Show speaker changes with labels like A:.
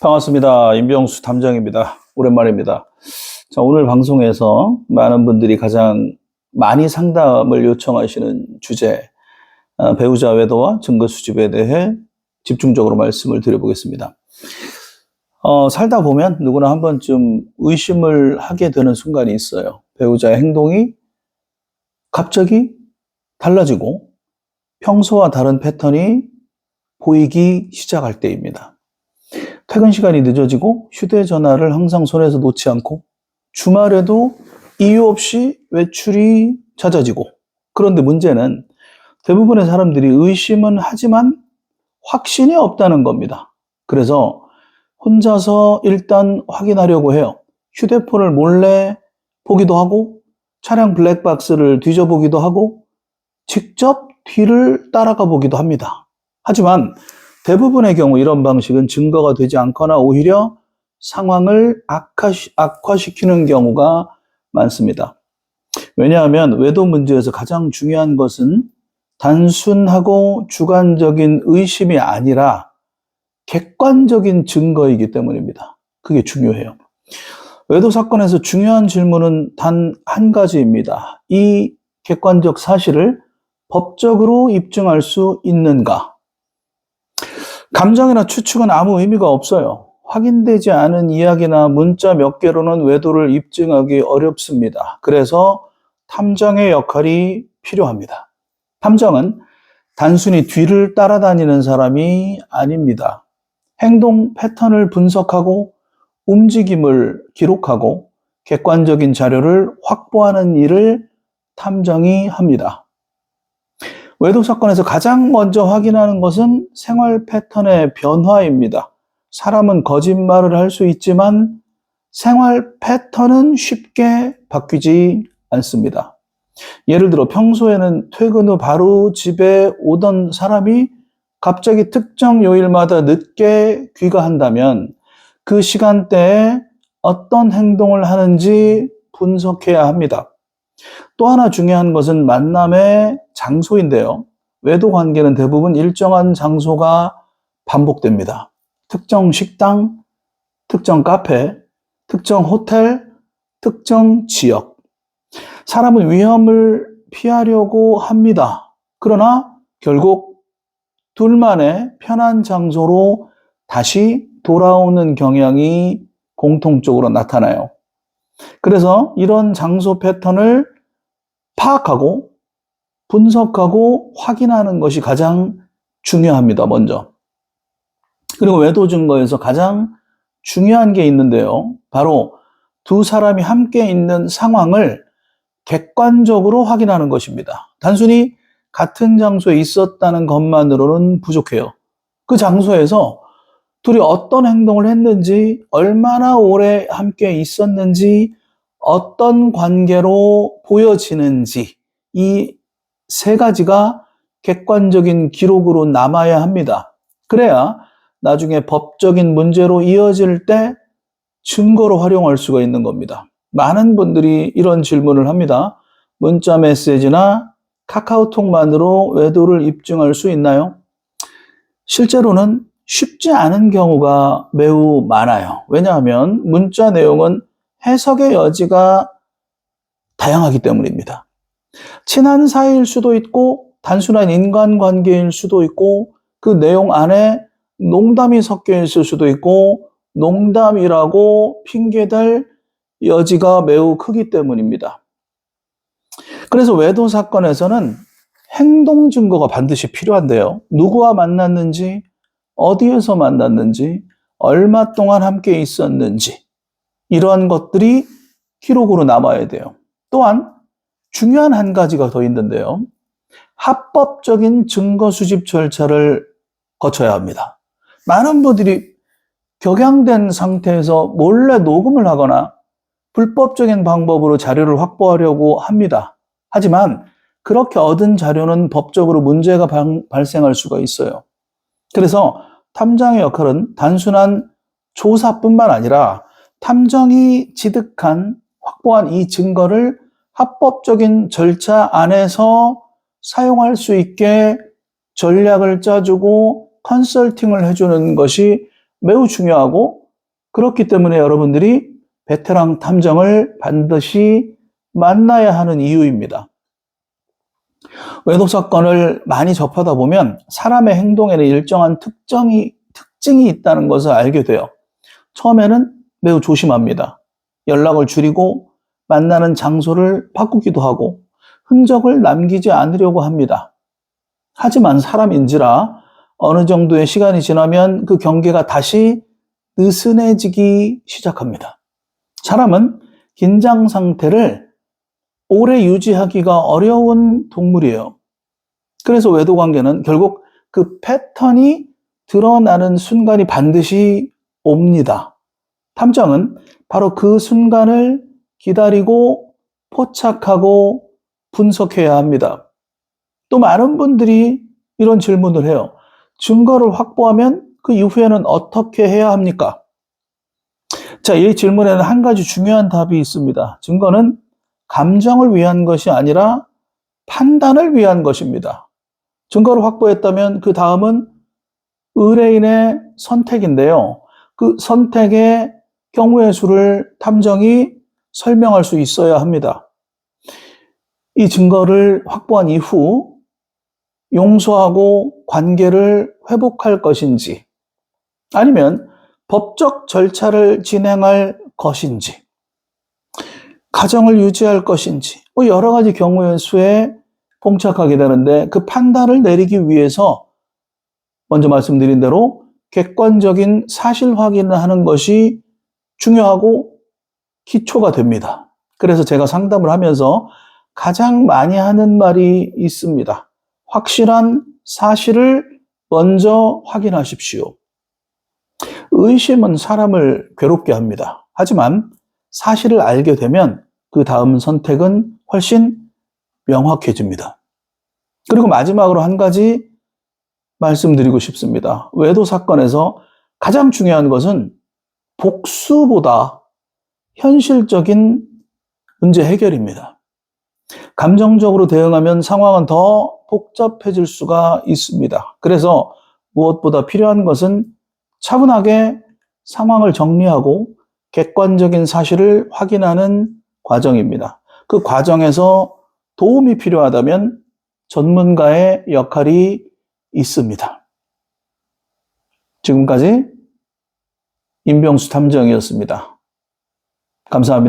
A: 반갑습니다. 임병수 탐정입니다. 오랜만입니다. 자, 오늘 방송에서 많은 분들이 가장 많이 상담을 요청하시는 주제, 배우자 외도와 증거 수집에 대해 집중적으로 말씀을 드려보겠습니다. 살다 보면 누구나 한 번쯤 의심을 하게 되는 순간이 있어요. 배우자의 행동이 갑자기 달라지고 평소와 다른 패턴이 보이기 시작할 때입니다. 퇴근 시간이 늦어지고 휴대전화를 항상 손에서 놓지 않고 주말에도 이유 없이 외출이 잦아지고, 그런데 문제는 대부분의 사람들이 의심은 하지만 확신이 없다는 겁니다. 그래서 혼자서 일단 확인하려고 해요. 휴대폰을 몰래 보기도 하고 차량 블랙박스를 뒤져보기도 하고 직접 뒤를 따라가 보기도 합니다. 하지만 대부분의 경우 이런 방식은 증거가 되지 않거나 오히려 상황을 악화시키는 경우가 많습니다. 왜냐하면 외도 문제에서 가장 중요한 것은 단순하고 주관적인 의심이 아니라 객관적인 증거이기 때문입니다. 그게 중요해요. 외도 사건에서 중요한 질문은 단 한 가지입니다. 이 객관적 사실을 법적으로 입증할 수 있는가? 감정이나 추측은 아무 의미가 없어요. 확인되지 않은 이야기나 문자 몇 개로는 외도를 입증하기 어렵습니다. 그래서 탐정의 역할이 필요합니다. 탐정은 단순히 뒤를 따라다니는 사람이 아닙니다. 행동 패턴을 분석하고 움직임을 기록하고 객관적인 자료를 확보하는 일을 탐정이 합니다. 외도 사건에서 가장 먼저 확인하는 것은 생활 패턴의 변화입니다. 사람은 거짓말을 할 수 있지만 생활 패턴은 쉽게 바뀌지 않습니다. 예를 들어 평소에는 퇴근 후 바로 집에 오던 사람이 갑자기 특정 요일마다 늦게 귀가한다면 그 시간대에 어떤 행동을 하는지 분석해야 합니다. 또 하나 중요한 것은 만남의 장소인데요. 외도 관계는 대부분 일정한 장소가 반복됩니다. 특정 식당, 특정 카페, 특정 호텔, 특정 지역. 사람은 위험을 피하려고 합니다. 그러나 결국 둘만의 편한 장소로 다시 돌아오는 경향이 공통적으로 나타나요. 그래서 이런 장소 패턴을 파악하고 분석하고 확인하는 것이 가장 중요합니다. 먼저. 그리고 외도 증거에서 가장 중요한 게 있는데요. 바로 두 사람이 함께 있는 상황을 객관적으로 확인하는 것입니다. 단순히 같은 장소에 있었다는 것만으로는 부족해요. 그 장소에서 둘이 어떤 행동을 했는지, 얼마나 오래 함께 있었는지, 어떤 관계로 보여지는지, 이 세 가지가 객관적인 기록으로 남아야 합니다. 그래야 나중에 법적인 문제로 이어질 때 증거로 활용할 수가 있는 겁니다. 많은 분들이 이런 질문을 합니다. 문자 메시지나 카카오톡만으로 외도를 입증할 수 있나요? 실제로는 쉽지 않은 경우가 매우 많아요. 왜냐하면 문자 내용은 해석의 여지가 다양하기 때문입니다. 친한 사이일 수도 있고 단순한 인간관계일 수도 있고 그 내용 안에 농담이 섞여 있을 수도 있고 농담이라고 핑계댈 여지가 매우 크기 때문입니다. 그래서 외도 사건에서는 행동 증거가 반드시 필요한데요. 누구와 만났는지, 어디에서 만났는지, 얼마 동안 함께 있었는지, 이러한 것들이 기록으로 남아야 돼요. 또한 중요한 한 가지가 더 있는데요. 합법적인 증거 수집 절차를 거쳐야 합니다. 많은 분들이 격양된 상태에서 몰래 녹음을 하거나 불법적인 방법으로 자료를 확보하려고 합니다. 하지만 그렇게 얻은 자료는 법적으로 문제가 발생할 수가 있어요. 그래서 탐정의 역할은 단순한 조사뿐만 아니라 탐정이 취득한 확보한 이 증거를 합법적인 절차 안에서 사용할 수 있게 전략을 짜주고 컨설팅을 해주는 것이 매우 중요하고 그렇기 때문에 여러분들이 베테랑 탐정을 반드시 만나야 하는 이유입니다. 외도 사건을 많이 접하다 보면 사람의 행동에는 일정한 특징이 있다는 것을 알게 돼요. 처음에는 매우 조심합니다. 연락을 줄이고 만나는 장소를 바꾸기도 하고 흔적을 남기지 않으려고 합니다. 하지만 사람인지라 어느 정도의 시간이 지나면 그 경계가 다시 느슨해지기 시작합니다. 사람은 긴장 상태를 오래 유지하기가 어려운 동물이에요. 그래서 외도 관계는 결국 그 패턴이 드러나는 순간이 반드시 옵니다. 탐정은 바로 그 순간을 기다리고 포착하고 분석해야 합니다. 또 많은 분들이 이런 질문을 해요. 증거를 확보하면 그 이후에는 어떻게 해야 합니까? 자, 이 질문에는 한 가지 중요한 답이 있습니다. 증거는 감정을 위한 것이 아니라 판단을 위한 것입니다. 증거를 확보했다면 그 다음은 의뢰인의 선택인데요. 그 선택의 경우의 수를 탐정이 설명할 수 있어야 합니다. 이 증거를 확보한 이후 용서하고 관계를 회복할 것인지 아니면 법적 절차를 진행할 것인지 가정을 유지할 것인지 여러 가지 경우의 수에 봉착하게 되는데 그 판단을 내리기 위해서 먼저 말씀드린 대로 객관적인 사실 확인을 하는 것이 중요하고 기초가 됩니다. 그래서 제가 상담을 하면서 가장 많이 하는 말이 있습니다. 확실한 사실을 먼저 확인하십시오. 의심은 사람을 괴롭게 합니다. 하지만 사실을 알게 되면 그 다음 선택은 훨씬 명확해집니다. 그리고 마지막으로 한 가지 말씀드리고 싶습니다. 외도 사건에서 가장 중요한 것은 복수보다 현실적인 문제 해결입니다. 감정적으로 대응하면 상황은 더 복잡해질 수가 있습니다. 그래서 무엇보다 필요한 것은 차분하게 상황을 정리하고 객관적인 사실을 확인하는 과정입니다. 그 과정에서 도움이 필요하다면 전문가의 역할이 있습니다. 지금까지 임병수 탐정이었습니다. 감사합니다.